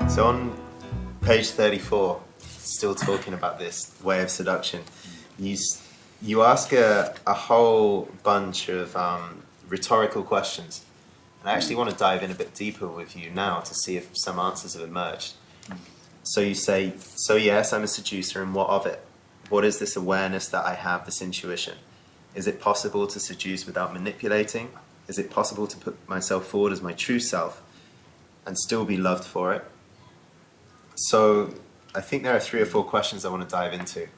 So on page 34, still talking about this way of seduction, you ask a whole bunch of rhetorical questions. And I actually want to dive in a bit deeper with you now to see if some answers have emerged. So you say, so yes, I'm a seducer, and what of it? What is this awareness that I have, this intuition? Is it possible to seduce without manipulating? Is it possible to put myself forward as my true self and still be loved for it? So I think there are 3 or 4 questions I want to dive into.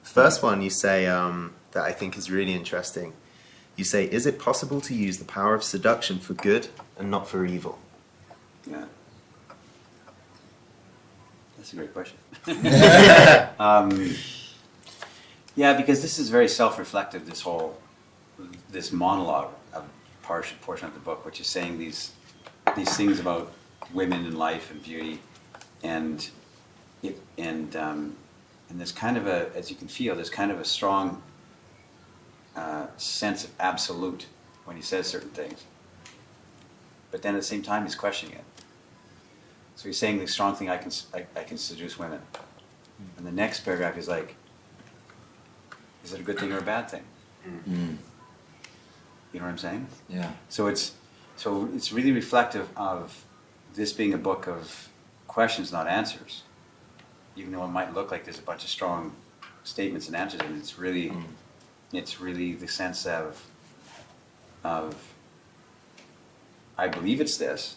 First one you say that I think is really interesting. You say, is it possible to use the power of seduction for good and not for evil? Yeah. That's a great question. Yeah, because this is very self-reflective, this monologue of portion of the book, which is saying these things about women and life and beauty, and there's kind of a, as you can feel, there's kind of a strong sense of absolute when he says certain things. But then at the same time, he's questioning it. So he's saying the strong thing, I can seduce women. And the next paragraph is like, is it a good thing or a bad thing? Mm. You know what I'm saying? Yeah. So it's really reflective of this being a book of questions, not answers. Even though it might look like there's a bunch of strong statements and answers, and it's really the sense of I believe it's this,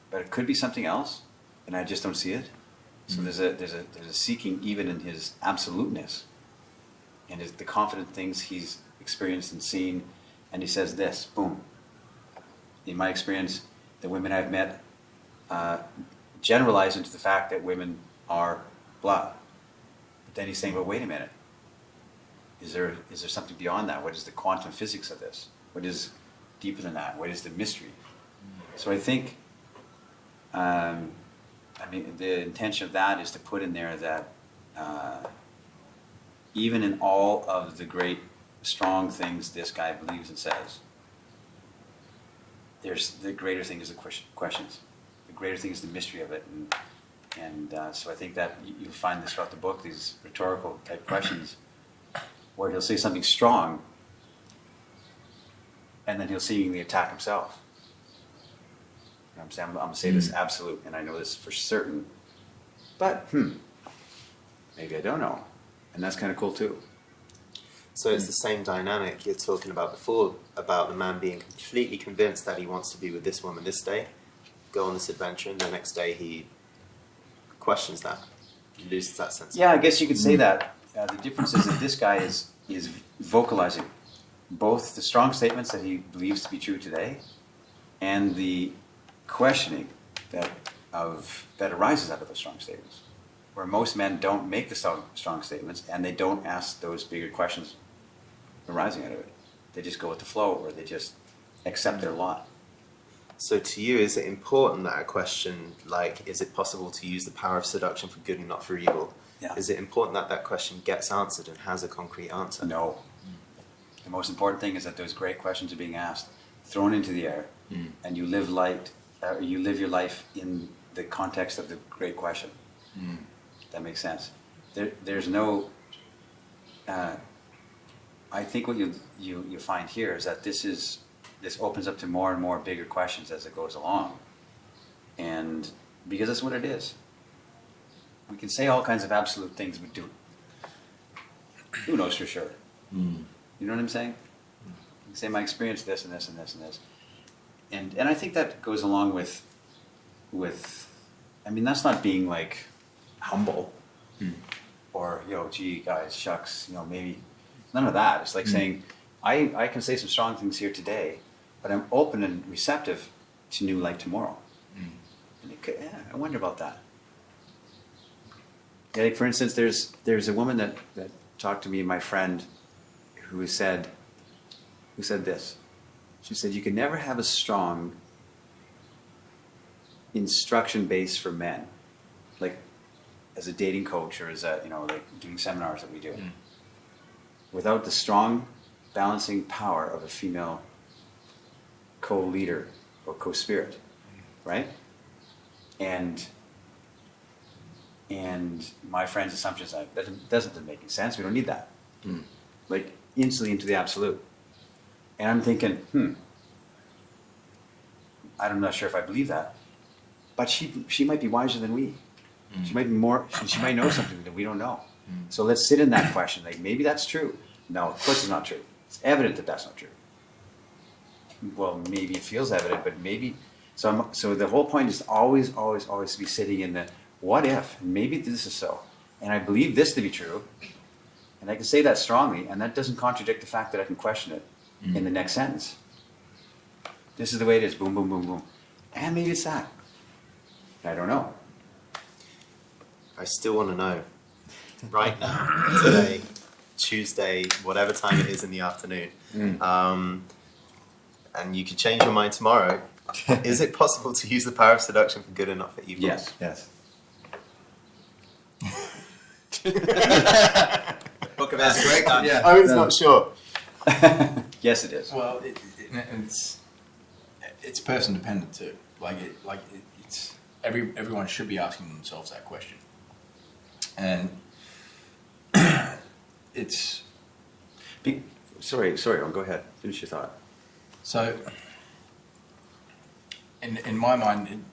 but it could be something else, and I just don't see it. So there's a seeking even in his absoluteness, and the confident things he's experienced and seen, and he says this, boom. In my experience, the women I've met generalize into the fact that women are blah. But then he's saying, well, wait a minute. Is there something beyond that? What is the quantum physics of this? What is deeper than that? What is the mystery? So I think, the intention of that is to put in there that even in all of the great, strong things this guy believes and says, there's the greater thing is the questions. The greater thing is the mystery of it, and so I think that you'll find this throughout the book, these rhetorical type questions, where he'll say something strong, and then he'll seemingly attack himself. You know what I'm saying? I'm going to say this absolute, and I know this for certain, but maybe I don't know, and that's kind of cool too. So it's the same dynamic you're talking about before, about the man being completely convinced that he wants to be with this woman this day, go on this adventure, and the next day he questions that. He loses that sense. Yeah, I guess you could say that. The difference is that this guy is vocalizing both the strong statements that he believes to be true today and the questioning that arises out of those strong statements. Where most men don't make the strong statements and they don't ask those bigger questions arising out of it. They just go with the flow, or they just accept their lot. So to you, is it important that a question like, is it possible to use the power of seduction for good and not for evil? Yeah. Is it important that that question gets answered and has a concrete answer? No. The most important thing is that those great questions are being asked, thrown into the air, and you live your life in the context of the great question. That makes sense. There's no. I think what you find here is that this opens up to more and more bigger questions as it goes along, and because that's what it is. We can say all kinds of absolute things, but who knows for sure? You know what I'm saying? You can say my experience, this and this and this and this, and I think that goes along with. I mean, that's not being like humble, or gee guys, shucks, maybe none of that. It's like saying I can say some strong things here today, but I'm open and receptive to new light tomorrow. And I wonder about that. Yeah, like for instance, there's a woman that talked to me, my friend, who said this. She said, you can never have a strong instruction base for men, like as a dating coach or as a like doing seminars that we do, without the strong balancing power of a female co-leader or co-spirit, right? and my friend's assumption is like, that doesn't make any sense. We don't need that. Like instantly into the absolute. And I'm thinking, I'm not sure if I believe that, but she might be wiser than we. She might be more. She might know something that we don't know. So let's sit in that question. Like maybe that's true. No, of course it's not true. It's evident that that's not true. Well, maybe it feels evident, but maybe. So the whole point is always to be sitting in the what if? Maybe this is so, and I believe this to be true, and I can say that strongly, and that doesn't contradict the fact that I can question it in the next sentence. This is the way it is. Boom, boom, boom, boom, and maybe it's that. I don't know. I still want to know. Right now, today, Tuesday, whatever time it is in the afternoon, and you could change your mind tomorrow. Is it possible to use the power of seduction for good and not for evil? Yes. Book of Esther. Great. Yeah. I was not sure. Yes, it is. Well, it's person dependent too. It's everyone should be asking themselves that question, and it's. Sorry. Go ahead. Finish your thought. So, in my mind,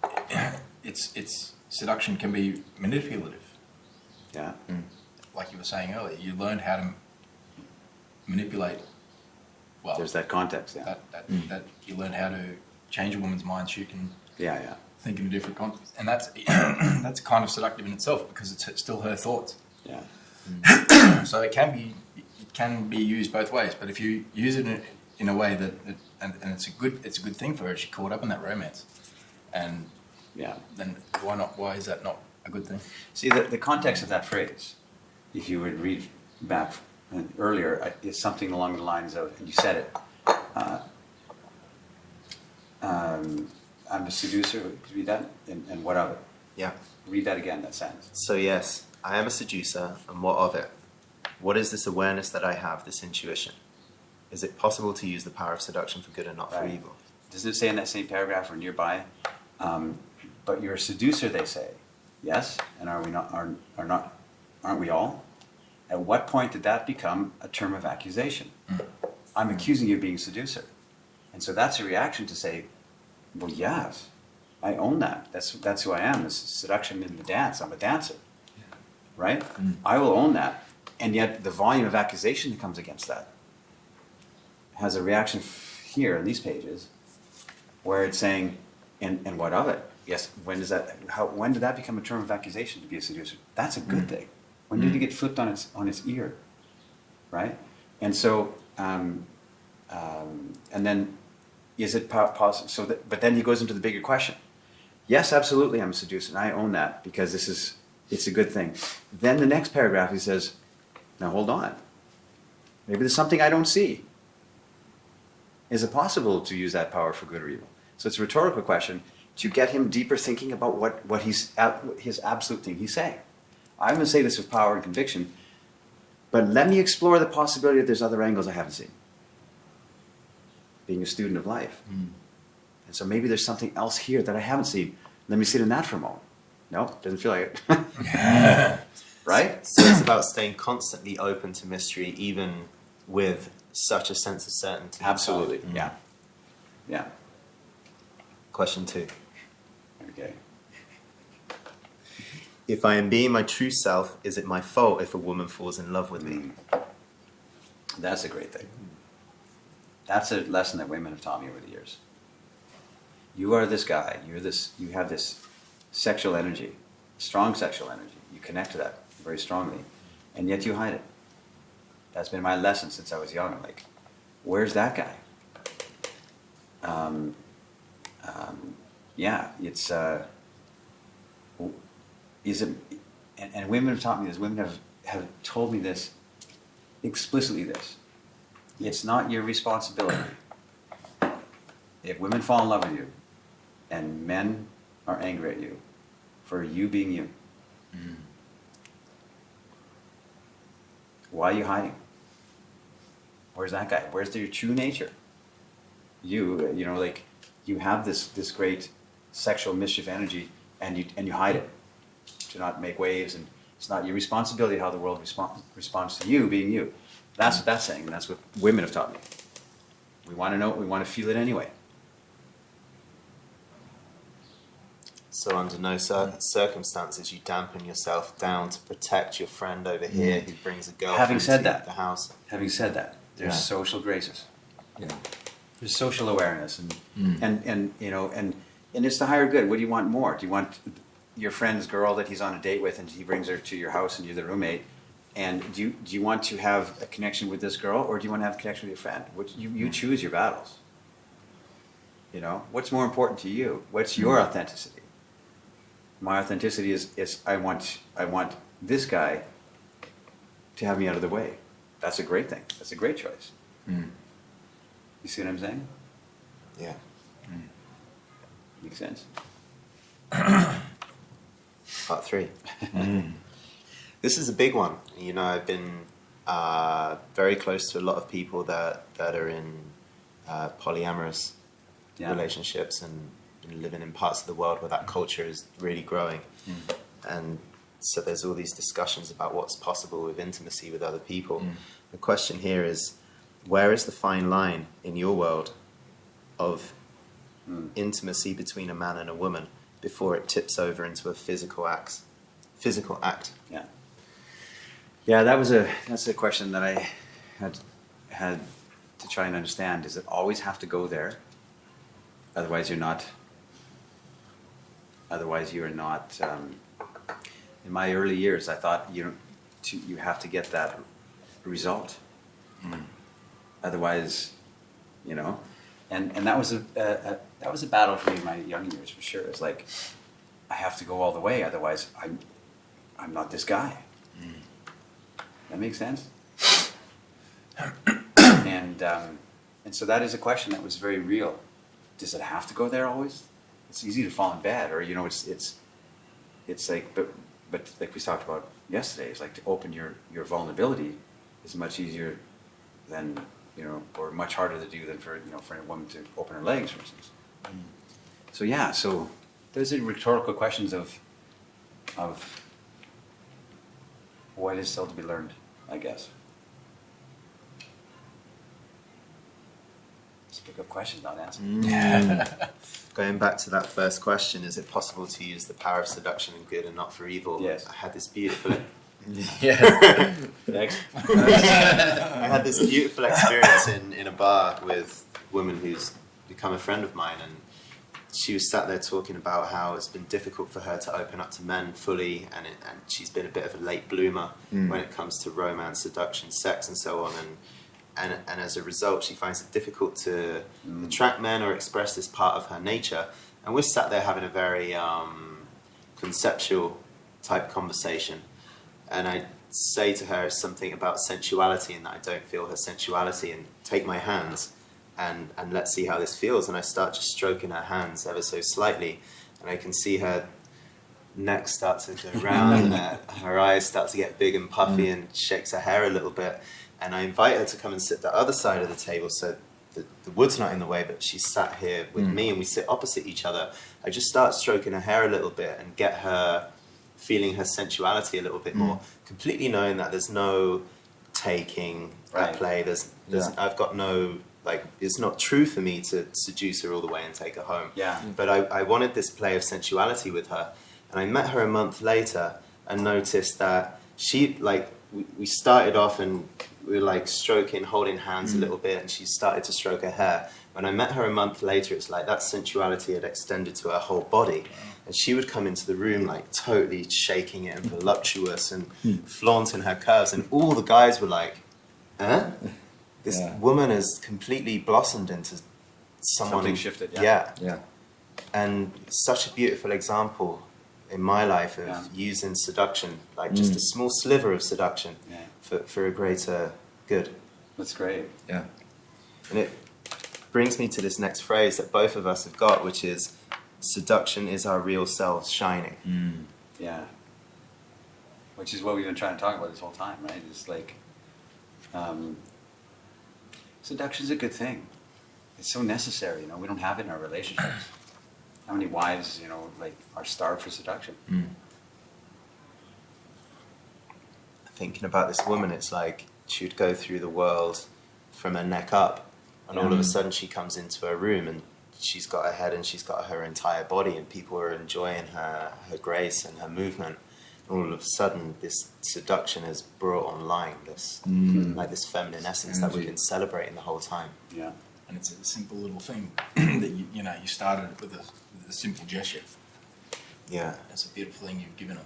it's seduction can be manipulative. Yeah. Like you were saying earlier, you learn how to manipulate. Well, There's that context. Yeah. that you learn how to change a woman's mind so you can Yeah. think in a different context, and that's kind of seductive in itself because it's still her thoughts. Yeah. So it can be used both ways. But if you use it in a way that and it's a good thing for her, she caught up in that romance, and Yeah. then why not? Why is that not a good thing? See, the context of that phrase, if you would read back earlier, is something along the lines of, and you said it, I'm a seducer, could you read that? And what of it? Yeah. Read that again, that sentence. So yes, I am a seducer, and what of it? What is this awareness that I have, this intuition? Is it possible to use the power of seduction for good and not for Right. evil? Does it say in that same paragraph or nearby? But you're a seducer, they say. Yes? And are we not? Aren't we all? At what point did that become a term of accusation? I'm accusing you of being a seducer. And so that's a reaction to say, well, yes, I own that. That's who I am. This is seduction in the dance. I'm a dancer. Right? I will own that. And yet the volume of accusation that comes against that has a reaction here in these pages where it's saying, and what of it? Yes, when did that become a term of accusation to be a seducer? That's a good thing. When did it get flipped on its ear? Right? And so, and then, is it possible? But then he goes into the bigger question. Yes, absolutely, I'm a seducer, and I own that because it's a good thing. Then the next paragraph he says, now hold on. Maybe there's something I don't see. Is it possible to use that power for good or evil? So it's a rhetorical question to get him deeper thinking about what his absolute thing he's saying. I'm going to say this with power and conviction, but let me explore the possibility that there's other angles I haven't seen. Being a student of life. And so maybe there's something else here that I haven't seen. Let me sit in that for a moment. No, doesn't feel like it. Right? So it's about staying constantly open to mystery, even with such a sense of certainty. Absolutely. Yeah. Question 2. Okay. If I am being my true self, is it my fault if a woman falls in love with me? That's a great thing. That's a lesson that women have taught me over the years. You are this guy. You have this sexual energy, strong sexual energy. You connect to that very strongly, and yet you hide it. That's been my lesson since I was young. I'm like, where's that guy? Yeah, it's is it, and women have taught me this. Women have told me this explicitly. This, it's not your responsibility. If women fall in love with you, and men are angry at you for you being you, why are you hiding? Where's that guy? Where's your true nature? You have this great sexual mischief energy and you hide it to not make waves, and it's not your responsibility how the world responds to you being you. That's what that's saying, and that's what women have taught me. We want to know, we want to feel it anyway. So under no circumstances you dampen yourself down to protect your friend over here who brings a girlfriend Having said to that, the house. Having said that, there's social graces. Yeah. There's social awareness, and you know, and it's the higher good. What do you want more? Do you want your friend's girl that he's on a date with, and he brings her to your house, and you're the roommate? And do you want to have a connection with this girl, or do you want to have a connection with your friend? You choose your battles. You know, what's more important to you? What's your authenticity? My authenticity is I want this guy to have me out of the way. That's a great thing. That's a great choice. You see what I'm saying? Yeah. Makes sense. Part 3. This is a big one. You know, I've been very close to a lot of people that are in polyamorous relationships and living in parts of the world where that culture is really growing. And so there's all these discussions about what's possible with intimacy with other people. The question here is, where is the fine line in your world of intimacy between a man and a woman before it tips over into a physical act? Yeah. Yeah, that's a question that I had to try and understand. Does it always have to go there? Otherwise you're not. In my early years, I thought you have to get that result. Otherwise, you know, and that was a battle for me in my young years for sure. It's like I have to go all the way, otherwise I'm not this guy. That makes sense. And so that is a question that was very real. Does it have to go there always? It's easy to fall in bed, or you know, it's like, but like we talked about yesterday, it's like to open your vulnerability is much easier than, you know, or much harder to do than for a woman to open her legs, for instance. So yeah, so those are rhetorical questions of what is still to be learned, I guess. Pick up questions, not answers. Going back to that first question, is it possible to use the power of seduction and good and not for evil? Yes. I had this beautiful Next. I had this beautiful experience in a bar with a woman who's become a friend of mine, and she was sat there talking about how it's been difficult for her to open up to men fully, and she's been a bit of a late bloomer when it comes to romance, seduction, sex, and so on. And as a result, she finds it difficult to attract men or express this part of her nature. And we're sat there having a very conceptual type conversation. And I say to her something about sensuality and that I don't feel her sensuality, and take my hands and let's see how this feels. And I start just stroking her hands ever so slightly. And I can see her neck start to go round, and her eyes start to get big and puffy, and shakes her hair a little bit. And I invite her to come and sit the other side of the table, so the wood's not in the way, but she's sat here with me, and we sit opposite each other. I just start stroking her hair a little bit and get her feeling her sensuality a little bit more, completely knowing that there's no taking at play. I've got no, like, it's not true for me to seduce her all the way and take her home. Yeah. But I wanted this play of sensuality with her. And I met her a month later and noticed that she, like, we started off and we were like stroking, holding hands a little bit, and she started to stroke her hair. When I met her a month later, it's like that sensuality had extended to her whole body. And she would come into the room like totally shaking it and voluptuous and flaunting her curves. And all the guys were like, huh? This woman has completely blossomed into someone. Something shifted, Yeah. And such a beautiful example in my life of using seduction, like just a small sliver of seduction for a greater good. That's great. Yeah. And it brings me to this next phrase that both of us have got, which is, seduction is our real selves shining. Yeah. Which is what we've been trying to talk about this whole time, right? It's like, seduction's a good thing. It's so necessary, you know. We don't have it in our relationships. How many wives, like, are starved for seduction? Thinking about this woman, it's like she would go through the world from her neck up, and all of a sudden she comes into her room and she's got her head and she's got her entire body, and people are enjoying her grace and her movement. And all of a sudden, this seduction has brought online this like this feminine essence that we've been celebrating the whole time. Yeah. And it's a simple little thing that you started with a simple gesture. Yeah. That's a beautiful thing you've given her.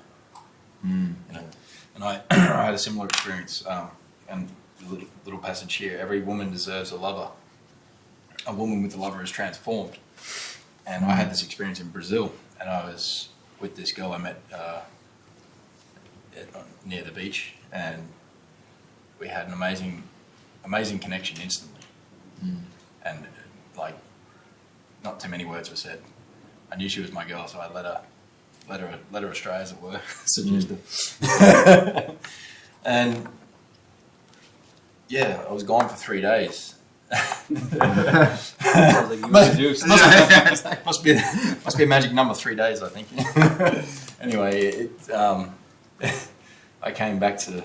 And I I had a similar experience. And the little passage here: every woman deserves a lover. A woman with a lover is transformed. And I had this experience in Brazil, and I was with this girl I met near the beach, and we had an amazing connection instantly. And like, not too many words were said. I knew she was my girl, so I let her astray, as it were, seduced her. And yeah, I was gone for 3 days. Sounds like you were seduced. Must be a magic number, 3 days, I think. Anyway, I came back to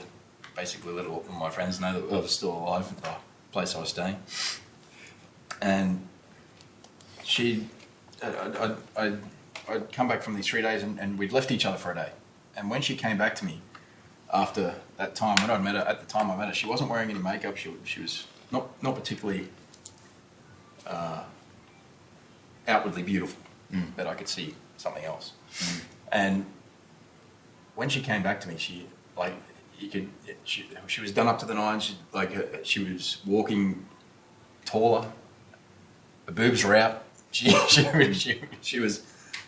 basically let all my friends know that I was still alive at the place I was staying. And I'd come back from these 3 days, and we'd left each other for a day. And when she came back to me after that time, when I met her, at the time I met her, she wasn't wearing any makeup. She was not particularly outwardly beautiful, but I could see something else. And when she came back to me, she was done up to the nines. She was walking taller. The boobs were out. She was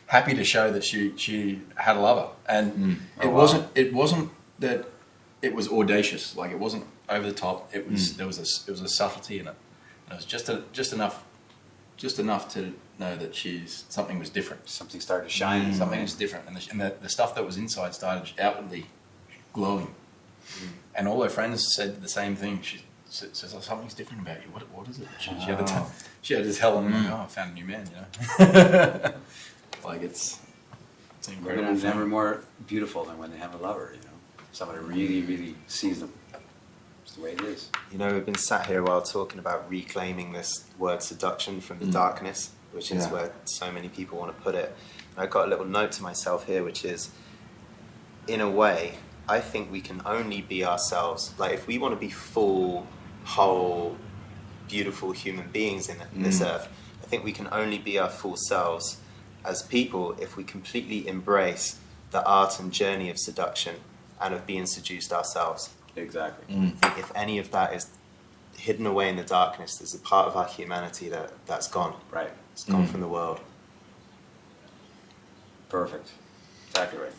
happy to show that she had a lover, and it wasn't that it was audacious. Like, it wasn't over the top. It was there was a subtlety in it, and it was just enough to know that something was different. Something started to shine. Something was different, and the stuff that was inside started outwardly glowing. And all her friends said the same thing. She says, "Oh, something's different about you. What is it?" She had to tell them, "Oh, I found a new man." Like, it's incredible. Women are never more beautiful than when they have a lover. Someone who really, really sees them. It's the way it is. We've been sat here a while talking about reclaiming this word seduction from the darkness, which is where so many people want to put it. And I got a little note to myself here, which is, in a way, I think we can only be ourselves. Like, if we want to be full, whole, beautiful human beings in this earth, I think we can only be our full selves as people if we completely embrace the art and journey of seduction and of being seduced ourselves. Exactly. If any of that is hidden away in the darkness, there's a part of our humanity that's gone. Right. It's gone from the world. Perfect. Exactly right.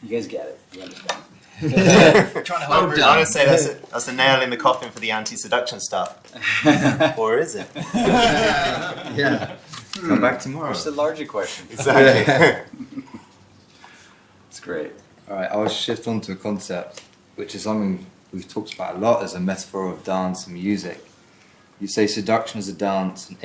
You guys get it. You understand. Trying to help her. I want to say that's a nail in the coffin for the anti-seduction stuff. Or is it? Yeah. Come back tomorrow. What's the larger question? Exactly. It's great. All right, I'll shift on to a concept, which is something we've talked about a lot as a metaphor of dance and music. You say seduction is a dance, an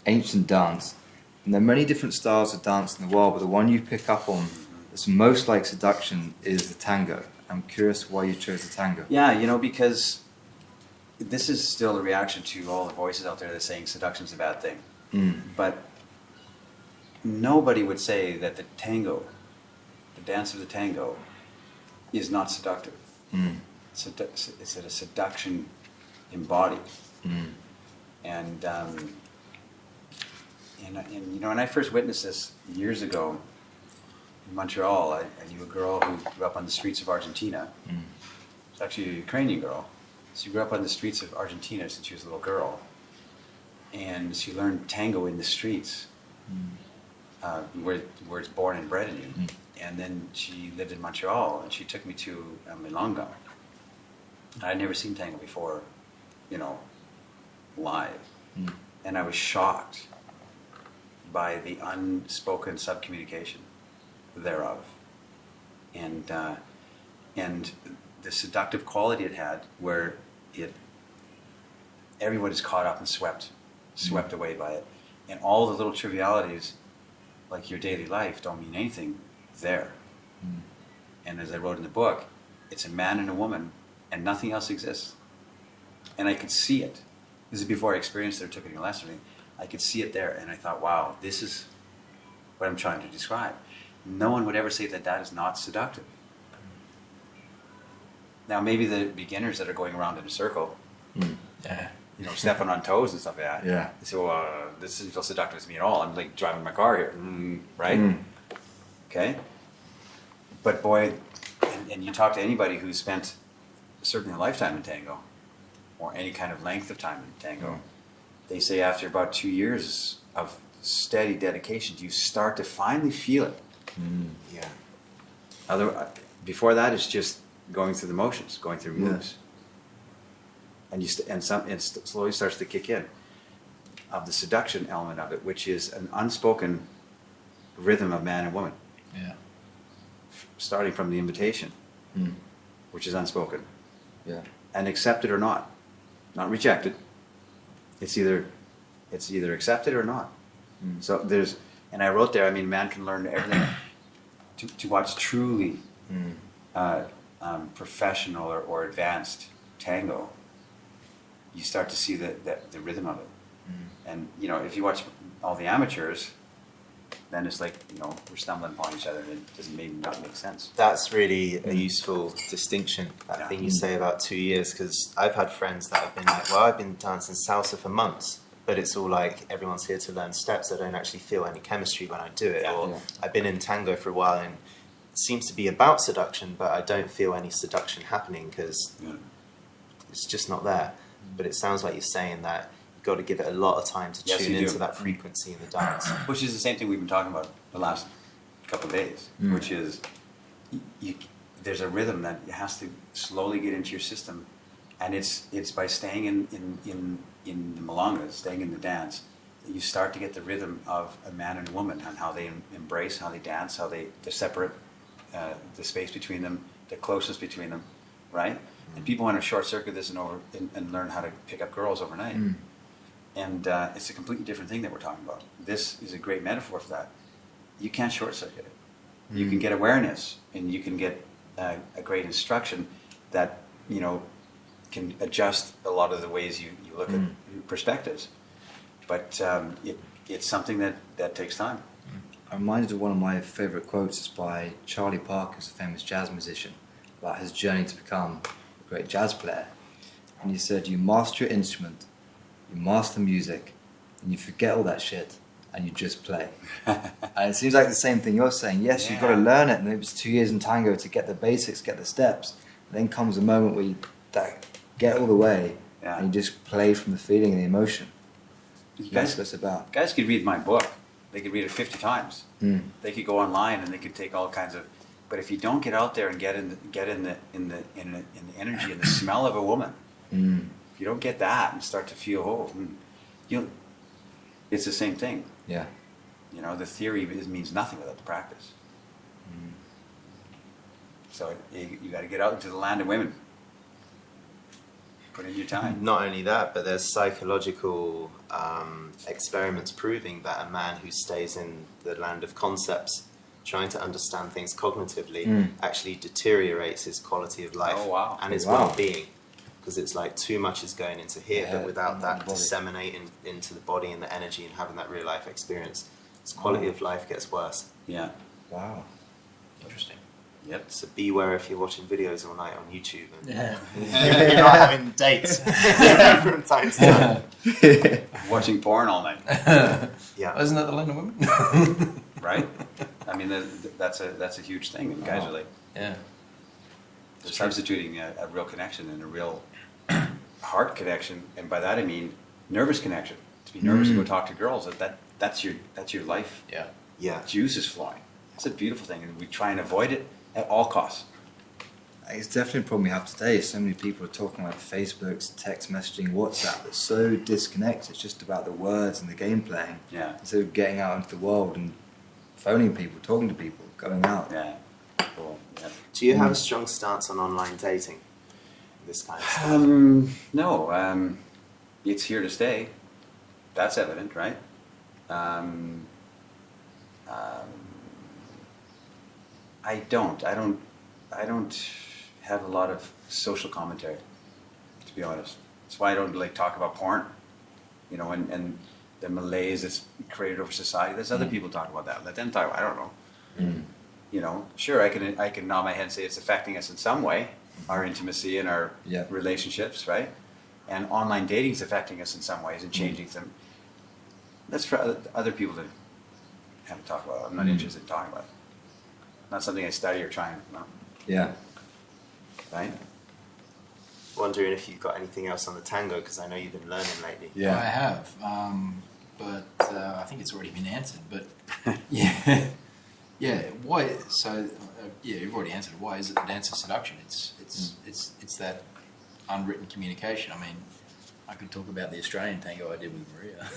ancient dance, and there are many different styles of dance in the world, but the one you pick up on that's most like seduction is the tango. I'm curious why you chose the tango. Yeah, because this is still a reaction to all the voices out there that are saying seduction's a bad thing. But nobody would say that the tango, the dance of the tango, is not seductive. It's a seduction embodied. And when I first witnessed this years ago in Montreal, I knew a girl who grew up on the streets of Argentina. It's actually a Ukrainian girl. She grew up on the streets of Argentina since she was a little girl. And she learned tango in the streets, where it's born and bred in you. And then she lived in Montreal, and she took me to Milonga. I'd never seen tango before, live. And I was shocked by the unspoken subcommunication thereof. And the seductive quality it had, where everyone is caught up and swept away by it. And all the little trivialities like your daily life don't mean anything there. And as I wrote in the book, it's a man and a woman, and nothing else exists. And I could see it. This is before I experienced it or took any lesson. I could see it there, and I thought, wow, this is what I'm trying to describe. No one would ever say that that is not seductive. Now, maybe the beginners that are going around in a circle, Yeah. you know, stepping on toes and stuff like that. Yeah. They say, well, this doesn't feel seductive to me at all. I'm like driving my car here, right? Okay. But boy, and you talk to anybody who's spent certainly a lifetime in tango, or any kind of length of time in tango, they say after about 2 years of steady dedication, you start to finally feel it. Yeah. Before that, it's just going through the motions, going through moves. And it slowly starts to kick in of the seduction element of it, which is an unspoken rhythm of man and woman, Yeah. starting from the invitation, which is unspoken, Yeah. and accepted or not rejected. It's either accepted or not. So and I wrote there, I mean, man can learn everything to what's truly professional or advanced tango. You start to see the rhythm of it. And, you know, if you watch all the amateurs, then it's like, you know, we're stumbling upon each other and it doesn't maybe not make sense. That's really a useful distinction, that thing you say about 2 years, because I've had friends that have been like, well, I've been dancing salsa for months, but it's all like everyone's here to learn steps. I don't actually feel any chemistry when I do it. Or I've been in tango for a while and it seems to be about seduction, but I don't feel any seduction happening because it's just not there. But it sounds like you're saying that you've got to give it a lot of time to tune into that frequency in the dance. Which is the same thing we've been talking about the last couple of days, which is there's a rhythm that has to slowly get into your system, and it's by staying in the milongas, staying in the dance, that you start to get the rhythm of a man and a woman, and how they embrace, how they dance, how they separate the space between them, the closeness between them, right? And people want to short circuit this and learn how to pick up girls overnight. And it's a completely different thing that we're talking about. This is a great metaphor for that. You can't short circuit it. You can get awareness, and you can get a great instruction that, you know, can adjust a lot of the ways you look at perspectives. But it's something that takes time. I'm reminded of one of my favourite quotes. It's by Charlie Parker, who's a famous jazz musician, about his journey to become a great jazz player. And he said, you master your instrument, you master music, and you forget all that shit, and you just play. And it seems like the same thing you're saying. Yes, you've got to learn it, and maybe it's 2 years in tango to get the basics, get the steps. And then comes a moment where you get all the way, and you just play from the feeling and the emotion. That's what it's about. Guys could read my book. They could read it 50 times. They could go online and they could take all kinds of. But if you don't get out there and get in the energy and the smell of a woman, if you don't get that and start to feel it's the same thing. Yeah. You know, the theory means nothing without the practice. So you got to get out into the land of women. Put in your time. Not only that, but there's psychological experiments proving that a man who stays in the land of concepts, trying to understand things cognitively, actually deteriorates his quality of life and his well-being. Because it's like too much is going into here, but without that disseminating into the body and the energy and having that real life experience, his quality of life gets worse. Yeah. Wow. Interesting. Yep. So beware if you're watching videos all night on YouTube and you're not having dates from time to time. Watching porn all night. Yeah. Isn't that the land of women? Right? I mean, that's a huge thing. And guys are like, Yeah. they're substituting a real connection and a real heart connection, and by that I mean nervous connection. To be nervous to go talk to girls, that's your life. Yeah. Yeah. Juice is flowing. It's a beautiful thing, and we try and avoid it at all costs. It's definitely a problem we have today. So many people are talking about Facebook's, text messaging, WhatsApp. It's so disconnected. It's just about the words and the game playing. Yeah. Instead of getting out into the world and phoning people, talking to people, going out. Yeah. Cool. Yeah. Do you have a strong stance on online dating? This kind of stuff? No. It's here to stay. That's evident, right? I don't have a lot of social commentary, to be honest. That's why I don't like talk about porn, you know, and the malaise that's created over society. There's other people talk about that. Let them talk about it. I don't know. You know, sure, I can nod my head and say it's affecting us in some way, our intimacy and our relationships, right? And online dating is affecting us in some ways and changing them. That's for other people to have to talk about. I'm not interested in talking about it. Not something I study or try and, no. Yeah. Right? Wondering if you've got anything else on the tango, because I know you've been learning lately. Yeah, I have, but I think it's already been answered. But yeah, Why? So you've already answered. Why is it the dance of seduction? It's that unwritten communication. I mean, I could talk about the Australian tango I did with Maria,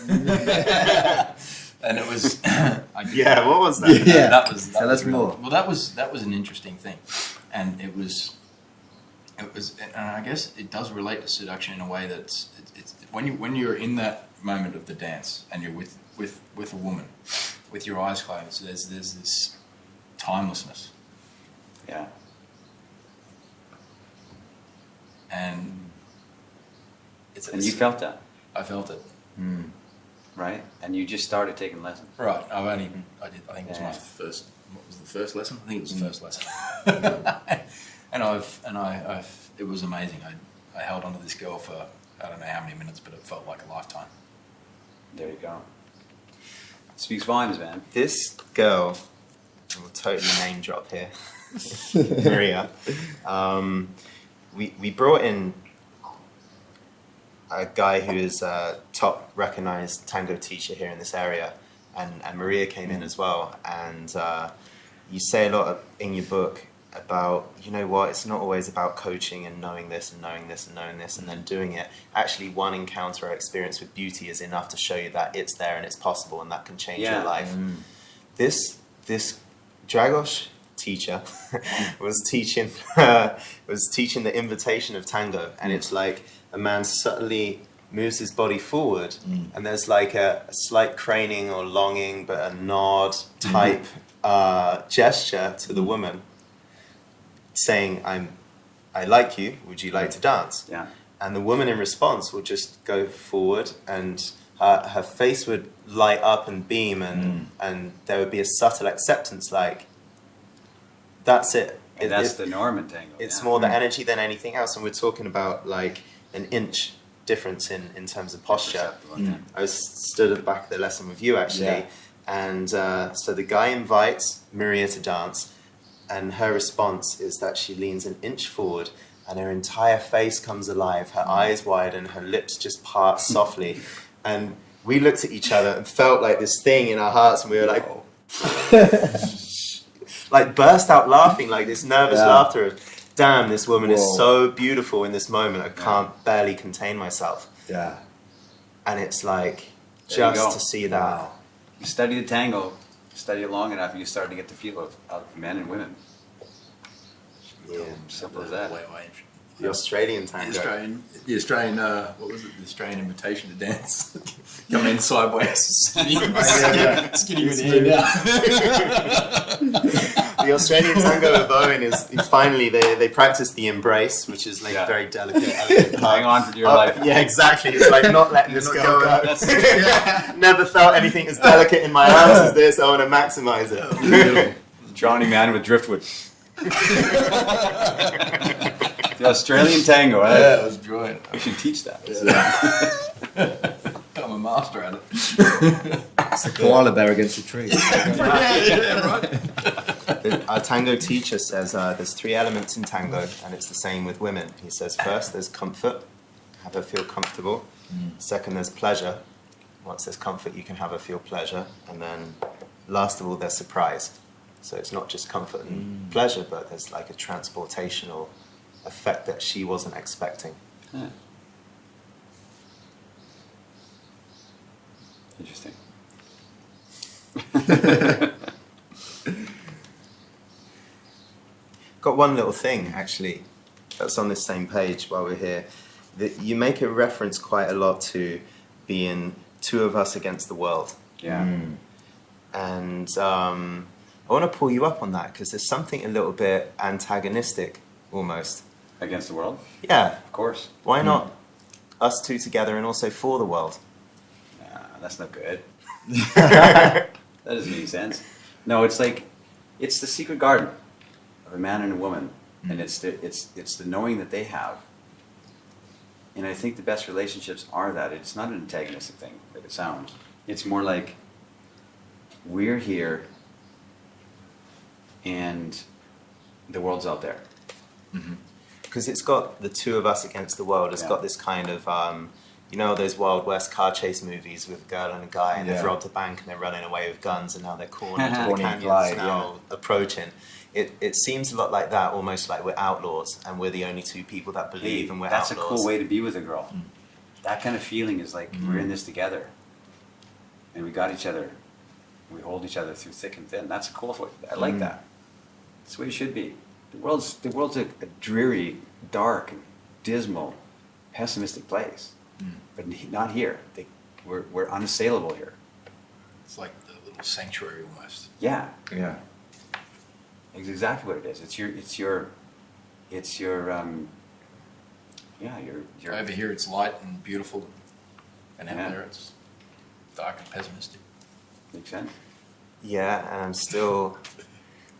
and it was. What was that? Yeah, that was really, more. Well, that was an interesting thing, and it was, and I guess it does relate to seduction in a way that's it's when you're in that moment of the dance and you're with a woman, with your eyes closed. There's this timelessness. Yeah. And you felt that. I felt it. Right? And you just started taking lessons. Right. I think it was my first. What was the first lesson? I think it was the first lesson. and it was amazing. I held onto this girl for I don't know how many minutes, but it felt like a lifetime. There you go. Speaks volumes, man. This girl, and we'll totally name drop here, Maria. We brought in a guy who is a top recognized tango teacher here in this area, and Maria came in as well. And you say a lot in your book about, you know what, it's not always about coaching and knowing this and knowing this and knowing this and then doing it. Actually, one encounter or experience with beauty is enough to show you that it's there and it's possible and that can change your life. This Dragos teacher was teaching the invitation of tango, and it's like a man subtly moves his body forward, and there's like a slight craning or longing, but a nod type gesture to the woman, saying, I like you, would you like to dance? Yeah. And the woman in response will just go forward, and her face would light up and beam, and there would be a subtle acceptance, like, that's it. And that's the norm in tango. It's more the energy than anything else, and we're talking about like an inch difference in terms of posture. I was stood at the back of the lesson with you actually, and so the guy invites Maria to dance, and her response is that she leans an inch forward and her entire face comes alive, her eyes widen, her lips just part softly, and we looked at each other and felt like this thing in our hearts, and we were like like burst out laughing, like this nervous laughter of, damn, this woman is so beautiful in this moment, I can't barely contain myself. Yeah. And it's like, There you just go. to see that. You study the tango, study it long enough, and you start to get the feel of men and women. Yeah. Simple as that. The Australian tango. The Australian, what was it? The Australian invitation to dance. Come in sideways, skinny with the hand out. The Australian tango of Owen is finally they practice the embrace, which is like very delicate. Hang on for dear life. Yeah, exactly. It's like not letting this girl go. Never felt anything as delicate in my arms as this. I want to maximize it. Johnny man with driftwood. The Australian tango, eh? Yeah, it was brilliant. We should teach that. I'm a master at it. It's a koala bear against a tree. Our tango teacher says there's 3 elements in tango, and it's the same with women. He says first there's comfort, have her feel comfortable. Second, there's pleasure. Once there's comfort, you can have her feel pleasure. And then last of all, there's surprise. So it's not just comfort and pleasure, but there's like a transportational effect that she wasn't expecting. Interesting. Got one little thing actually that's on this same page while we're here. That you make a reference quite a lot to being 2 of us against the world. Yeah. and I want to pull you up on that because there's something a little bit antagonistic, almost. Against the world? Yeah. Of course. Why not us two together and also for the world? That's not good. That doesn't make sense. No, it's like, it's the secret garden of a man and a woman, and it's the knowing that they have. And I think the best relationships are that. It's not an antagonistic thing, like it sounds. It's more like, we're here, and the world's out there. Because it's got the two of us against the world. It's got this kind of, you know, those Wild West car chase movies with a girl and a guy, and they've robbed a bank and they're running away with guns, and now they're cornered to the canyons now approaching. It seems a lot like that, almost like we're outlaws and we're the only two people that believe, and we're That's outlaws. a cool way to be with a girl. That kind of feeling is like, we're in this together, and we got each other. We hold each other through thick and thin. That's a cool way. I like that. That's the way it should be. The world's a dreary, dark, dismal, pessimistic place. But not here. We're unassailable here. It's like the little sanctuary almost. Yeah, Yeah. it's exactly what it is. It's your Over here it's light and beautiful, and out Yeah. there it's dark and pessimistic. Makes sense. Yeah, and I'm still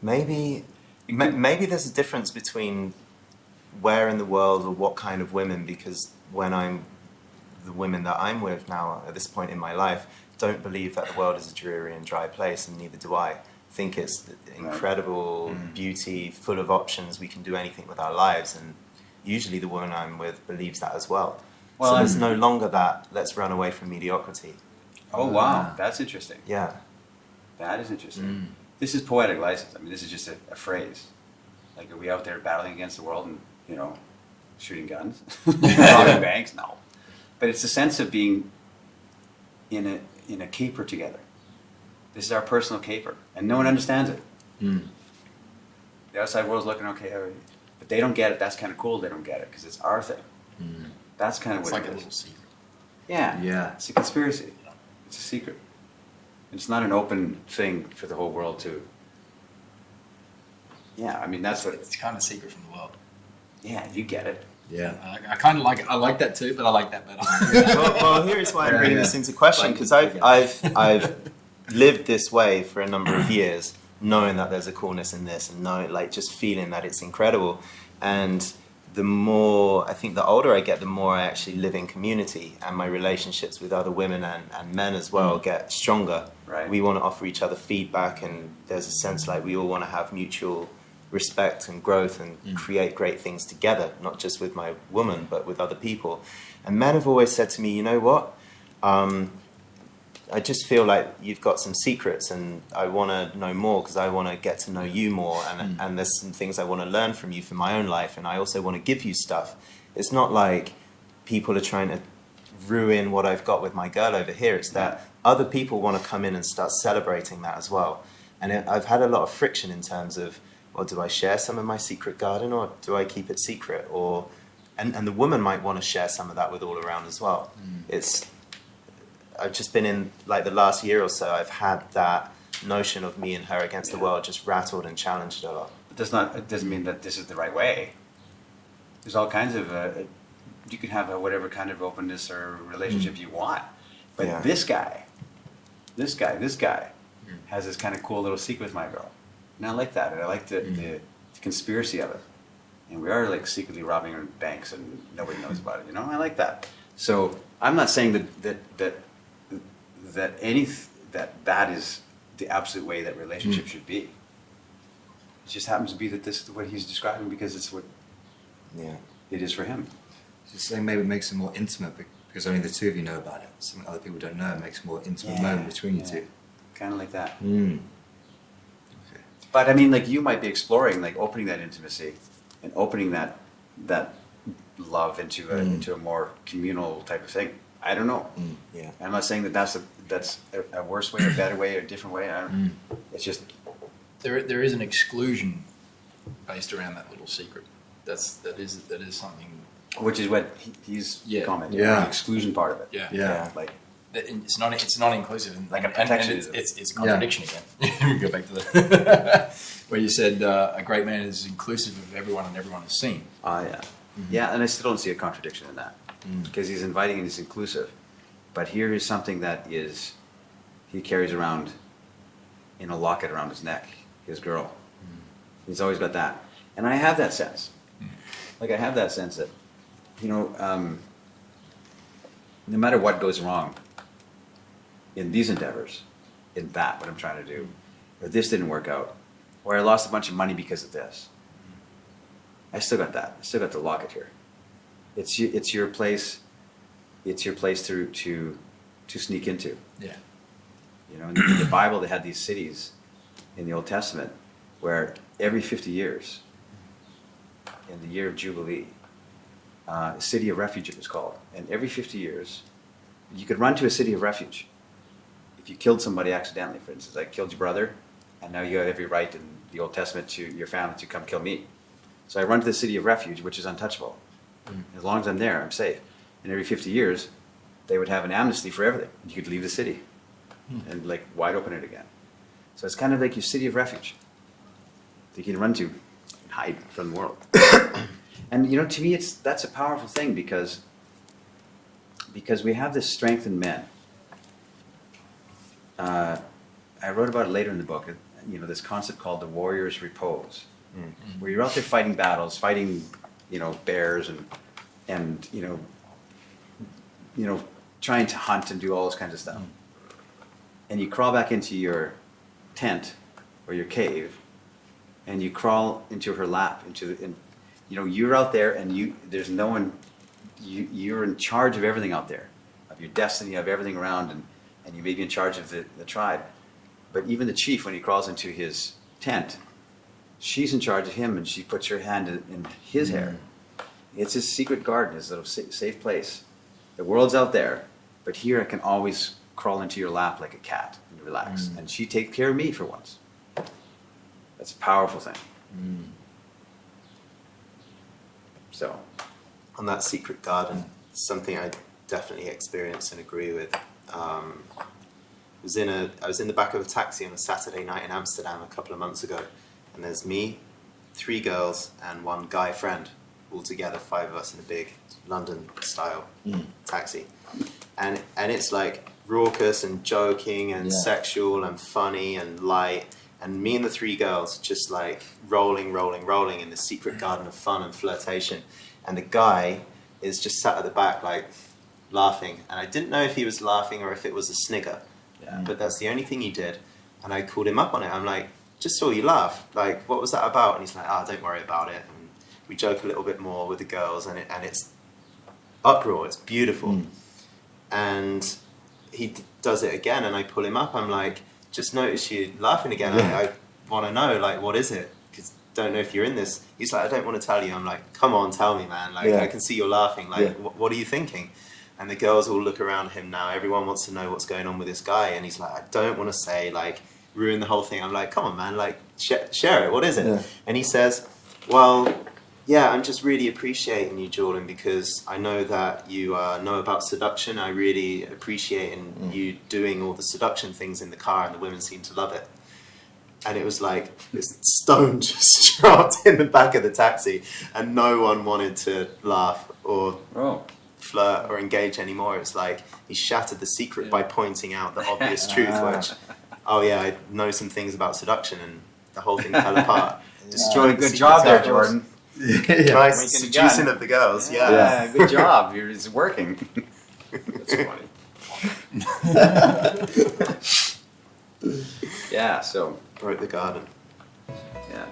maybe there's a difference between where in the world or what kind of women, because when the women that I'm with now at this point in my life don't believe that the world is a dreary and dry place, and neither do I. Think it's incredible beauty, full of options. We can do anything with our lives, and usually the woman I'm with believes that as well. Well, so there's no longer that let's run away from mediocrity. Oh wow, that's interesting. Yeah. That is interesting. This is poetic license. I mean, this is just a phrase. Like, are we out there battling against the world and, shooting guns? Robbing banks? No. But it's a sense of being in a caper together. This is our personal caper, and no one understands it. The outside world's looking okay, but they don't get it. That's kind of cool. They don't get it because it's our thing. That's kind of It's what like it a is. little secret. Yeah. Yeah. It's a conspiracy. It's a secret. It's not an open thing for the whole world to. Yeah, I mean that's what. It's kind of secret from the world. Yeah, you get it. Yeah. I kind of like it. I like that too, but I like that better. well, here's why I'm bringing this into question, because I've lived this way for a number of years, knowing that there's a coolness in this, and just feeling that it's incredible. And the more, I think the older I get, the more I actually live in community, and my relationships with other women and men as well get stronger. Right. We want to offer each other feedback, and there's a sense like we all want to have mutual respect and growth and create great things together, not just with my woman, but with other people. And men have always said to me, you know what? I just feel like you've got some secrets, and I want to know more because I want to get to know you more, and there's some things I want to learn from you for my own life, and I also want to give you stuff. It's not like people are trying to ruin what I've got with my girl over here. It's that other people want to come in and start celebrating that as well. And I've had a lot of friction in terms of, well, do I share some of my secret garden, or do I keep it secret? And the woman might want to share some of that with all around as well. I've just been in, like, the last year or so, I've had that notion of me and her against the world just rattled and challenged a lot. It doesn't mean that this is the right way. There's all kinds of, you can have whatever kind of openness or relationship you want. But this guy has this kind of cool little secret with my girl. And I like that. And I like the conspiracy of it. And we are, like, secretly robbing banks and nobody knows about it, I like that. So I'm not saying that is the absolute way that relationship should be. It just happens to be that this is what he's describing because it's what it is for him. Just saying maybe it makes it more intimate because only the two of you know about it. Something other people don't know. It makes a more intimate moment between you two. Kind of like that. Okay. But I mean, like, you might be exploring, like, opening that intimacy and opening that love into a more communal type of thing. I don't know. Yeah. I'm not saying that's a worse way, a better way, or a different way. It's just there is an exclusion based around that little secret. That is something. which is what he's commenting. Yeah. The exclusion part of it. Yeah. Yeah. Like, it's not inclusive, and, Like a and protectionism. it's a contradiction again. We go back to the where you said a great man is inclusive of everyone and everyone is seen. Yeah. Yeah, and I still don't see a contradiction in that. Because he's inviting and he's inclusive. But here is something that he carries around in a locket around his neck, his girl. He's always got that. And I have that sense. Like, I have that sense that, no matter what goes wrong in these endeavors, in that, what I'm trying to do, or this didn't work out, or I lost a bunch of money because of this, I still got that. I still got the locket here. It's your place. It's your place to sneak into. Yeah. In the Bible, they had these cities in the Old Testament where every 50 years, in the year of Jubilee, a city of refuge it was called. And every 50 years, you could run to a city of refuge. If you killed somebody accidentally, for instance, I killed your brother, and now you have every right in the Old Testament to your family to come kill me. So I run to the city of refuge, which is untouchable. As long as I'm there, I'm safe. And every 50 years, they would have an amnesty for everything. You could leave the city and wide open it again. So it's kind of like your city of refuge that you can run to and hide from the world. And to me, that's a powerful thing because we have this strength in men. I wrote about it later in the book. This concept called the Warriors Repose, where you're out there fighting battles, fighting bears and trying to hunt and do all this kinds of stuff. And you crawl back into your tent or your cave, and you crawl into her lap. You're out there, and there's no one. You're in charge of everything out there, of your destiny, of everything around, and you may be in charge of the tribe. But even the chief, when he crawls into his tent, she's in charge of him, and she puts her hand in his hair. It's his secret garden, his little safe place. The world's out there, but here I can always crawl into your lap like a cat and relax. And she takes care of me for once. That's a powerful thing. So, On that secret garden, something I definitely experienced and agree with. I was in the back of a taxi on a Saturday night in Amsterdam a couple of months ago, and there's me, 3 girls, and 1 guy friend. All together, 5 of us in a big London-style taxi, and it's like raucous and joking and sexual and funny and light, and me and the 3 girls just like rolling in the secret garden of fun and flirtation, and the guy is just sat at the back like laughing, and I didn't know if he was laughing or if it was a snigger, but that's the only thing he did, and I called him up on it. I'm like, just saw you laugh, like what was that about? And he's like, don't worry about it. We joke a little bit more with the girls, and it's uproar. It's beautiful. And he does it again, and I pull him up. I'm like, just notice you laughing again. I want to know, like, what is it? Because don't know if you're in this. He's like, I don't want to tell you. I'm like, come on, tell me, man. Like, I can see you're laughing. Like, what are you thinking? And the girls all look around him now. Everyone wants to know what's going on with this guy. And he's like, I don't want to say, like, ruin the whole thing. I'm like, come on, man. Like, share it. What is it? And he says, well, yeah, I'm just really appreciating you, Jordan, because I know that you know about seduction. I really appreciate you doing all the seduction things in the car, and the women seem to love it. And it was like this stone just dropped in the back of the taxi, and no one wanted to laugh or flirt or engage anymore. It's like he shattered the secret by pointing out the obvious truth, which, I know some things about seduction, and the whole thing fell apart. Destroyed. Good job there, Jordan. Nice seducing of the girls. Yeah, good job. It's working. That's funny. So Broke the garden. yeah.